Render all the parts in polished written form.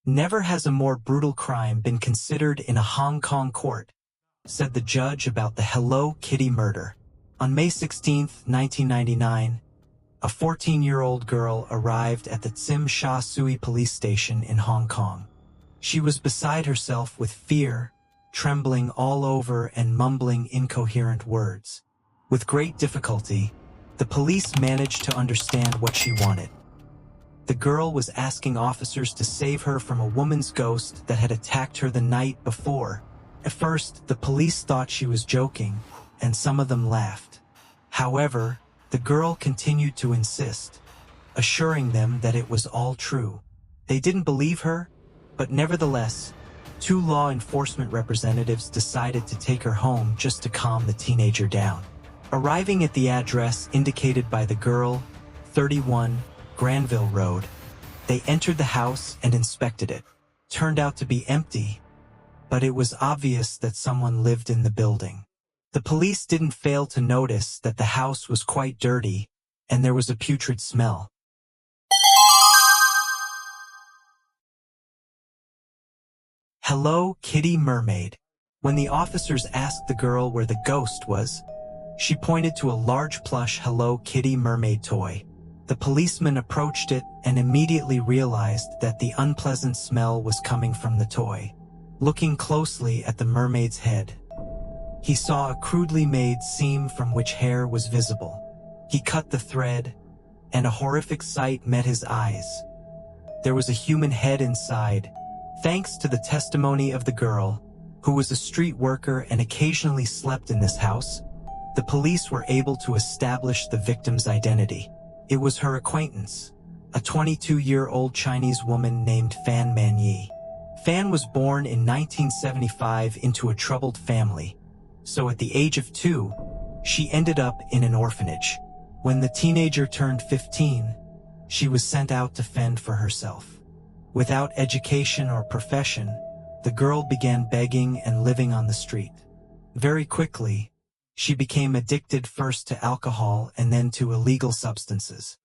Never has a more brutal crime been considered in a Hong Kong court, said the judge about the Hello Kitty murder. On May 16, 1999, a 14-year-old girl arrived at the Tsim Sha Tsui police station in Hong Kong. She was beside herself with fear, trembling all over and mumbling incoherent words. With great difficulty, the police managed to understand what she wanted. The girl was asking officers to save her from a woman's ghost that had attacked her the night before. At first, the police thought she was joking, and some of them laughed. However, the girl continued to insist, assuring them that it was all true. They didn't believe her, but nevertheless, 2 law enforcement representatives decided to take her home just to calm the teenager down. Arriving at the address indicated by the girl, 31 Granville Road, they entered the house and inspected it. Turned out to be empty, but it was obvious that someone lived in the building. The police didn't fail to notice that the house was quite dirty, and there was a putrid smell. Hello Kitty mermaid. When the officers asked the girl where the ghost was, she pointed to a large plush Hello Kitty mermaid toy. The policeman approached it and immediately realized that the unpleasant smell was coming from the toy. Looking closely at the mermaid's head, he saw a crudely made seam from which hair was visible. He cut the thread, and a horrific sight met his eyes. There was a human head inside. Thanks to the testimony of the girl, who was a street worker and occasionally slept in this house, the police were able to establish the victim's identity. It was her acquaintance, a 22-year-old Chinese woman named Fan Man-yee. Fan was born in 1975 into a troubled family, so at the age of 2, she ended up in an orphanage. When the teenager turned 15, she was sent out to fend for herself. Without education or profession, the girl began begging and living on the street. Very quickly, she became addicted first to alcohol and then to illegal substances.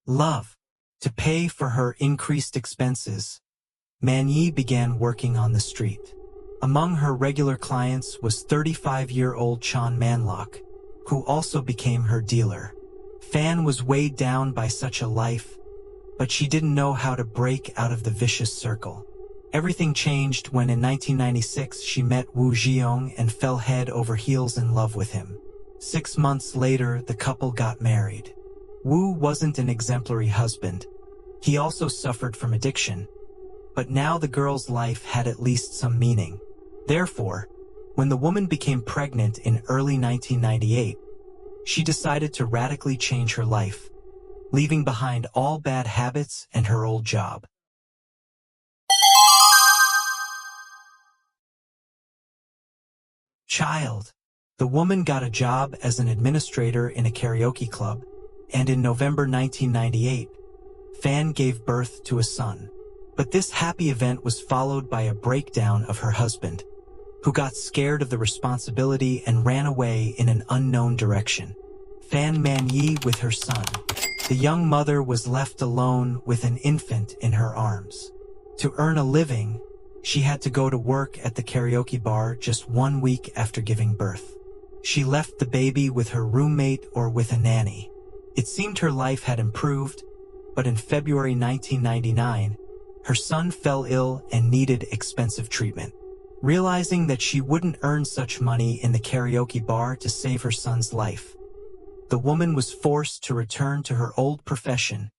Love. To pay for her increased expenses, Man-yee began working on the street. Among her regular clients was 35-year-old Chan Man-lock, who also became her dealer. Fan was weighed down by such a life, but she didn't know how to break out of the vicious circle. Everything changed when in 1996 she met Wu Jiong and fell head over heels in love with him. 6 months later, the couple got married. Wu wasn't an exemplary husband. He also suffered from addiction. But now the girl's life had at least some meaning. Therefore, when the woman became pregnant in early 1998, she decided to radically change her life, leaving behind all bad habits and her old job. Child. The woman got a job as an administrator in a karaoke club, and in November 1998, Fan gave birth to a son. But this happy event was followed by a breakdown of her husband, who got scared of the responsibility and ran away in an unknown direction. Fan Man-yee with her son. The young mother was left alone with an infant in her arms. To earn a living, she had to go to work at the karaoke bar just 1 week after giving birth. She left the baby with her roommate or with a nanny. It seemed her life had improved, but in February 1999, her son fell ill and needed expensive treatment. Realizing that she wouldn't earn such money in the karaoke bar to save her son's life, the woman was forced to return to her old profession.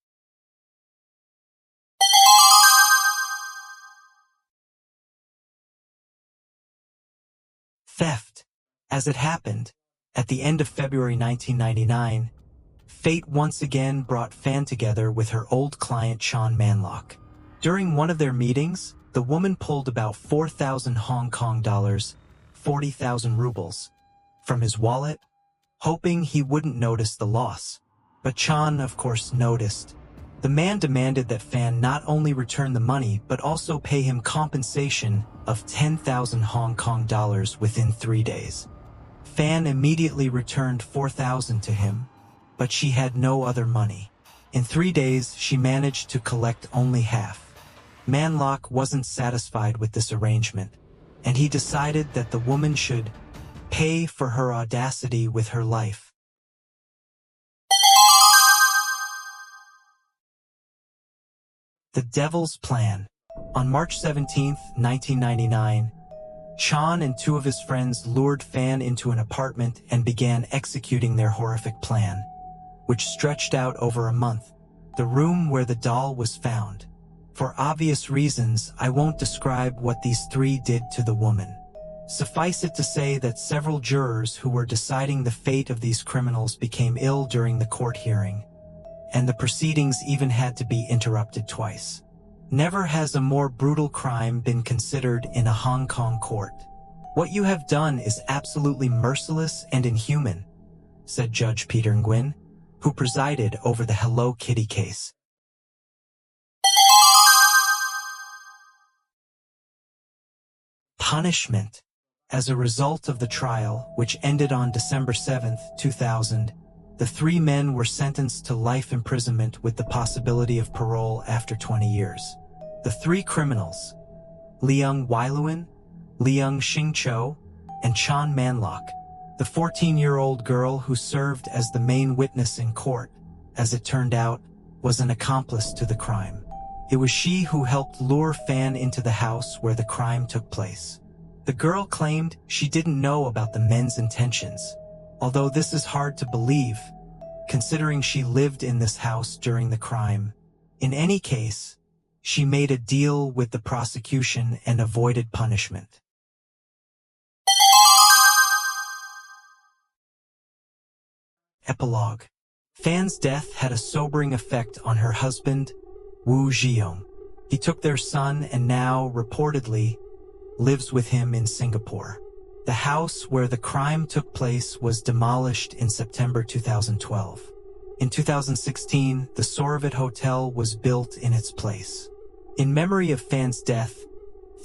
Theft. As it happened, at the end of February 1999, fate once again brought Fan together with her old client Chan Man-lock. During one of their meetings, the woman pulled about 4,000 Hong Kong dollars, 40,000 rubles, from his wallet, hoping he wouldn't notice the loss. But Chan, of course, noticed. The man demanded that Fan not only return the money but also pay him compensation of 10,000 Hong Kong dollars within 3 days. Fan immediately returned 4,000 to him, but she had no other money. In 3 days, she managed to collect only half. Man-lock wasn't satisfied with this arrangement, and he decided that the woman should pay for her audacity with her life. The Devil's Plan. On March 17, 1999, Chan and 2 of his friends lured Fan into an apartment and began executing their horrific plan, which stretched out over a month. The room where the doll was found. For obvious reasons, I won't describe what these 3 did to the woman. Suffice it to say that several jurors who were deciding the fate of these criminals became ill during the court hearing, and the proceedings even had to be interrupted twice. Never has a more brutal crime been considered in a Hong Kong court. "What you have done is absolutely merciless and inhuman," said Judge Peter Nguyen, who presided over the Hello Kitty case. Punishment. As a result of the trial, which ended on December 7, 2000, the 3 men were sentenced to life imprisonment with the possibility of parole after 20 years. The 3 criminals, Leung Wailuan, Leung Xingqiu, and Chan Man-lock, the 14-year-old girl who served as the main witness in court, as it turned out, was an accomplice to the crime. It was she who helped lure Fan into the house where the crime took place. The girl claimed she didn't know about the men's intentions, although this is hard to believe, considering she lived in this house during the crime. In any case, she made a deal with the prosecution and avoided punishment. Epilogue. Fan's death had a sobering effect on her husband, Wu Zhiong. He took their son and now, reportedly, lives with him in Singapore. The house where the crime took place was demolished in September 2012. In 2016, the Soravit Hotel was built in its place. In memory of Fan's death,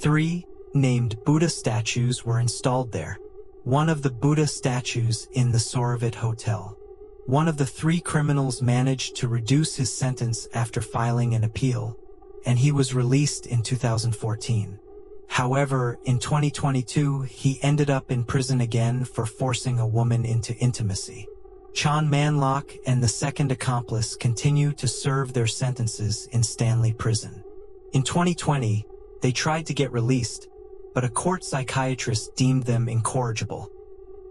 3 named Buddha statues were installed there. One of the Buddha statues in the Soravit Hotel. One of the 3 criminals managed to reduce his sentence after filing an appeal, and he was released in 2014. However, in 2022, he ended up in prison again for forcing a woman into intimacy. Chan Man-lock and the second accomplice continue to serve their sentences in Stanley Prison. In 2020, they tried to get released, but a court psychiatrist deemed them incorrigible.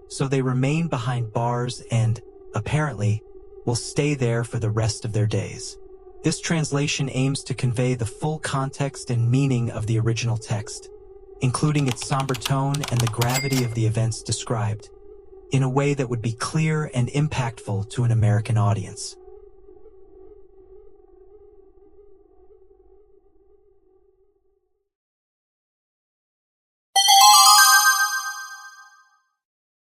So they remain behind bars and, apparently, will stay there for the rest of their days. This translation aims to convey the full context and meaning of the original text, including its somber tone and the gravity of the events described, in a way that would be clear and impactful to an American audience.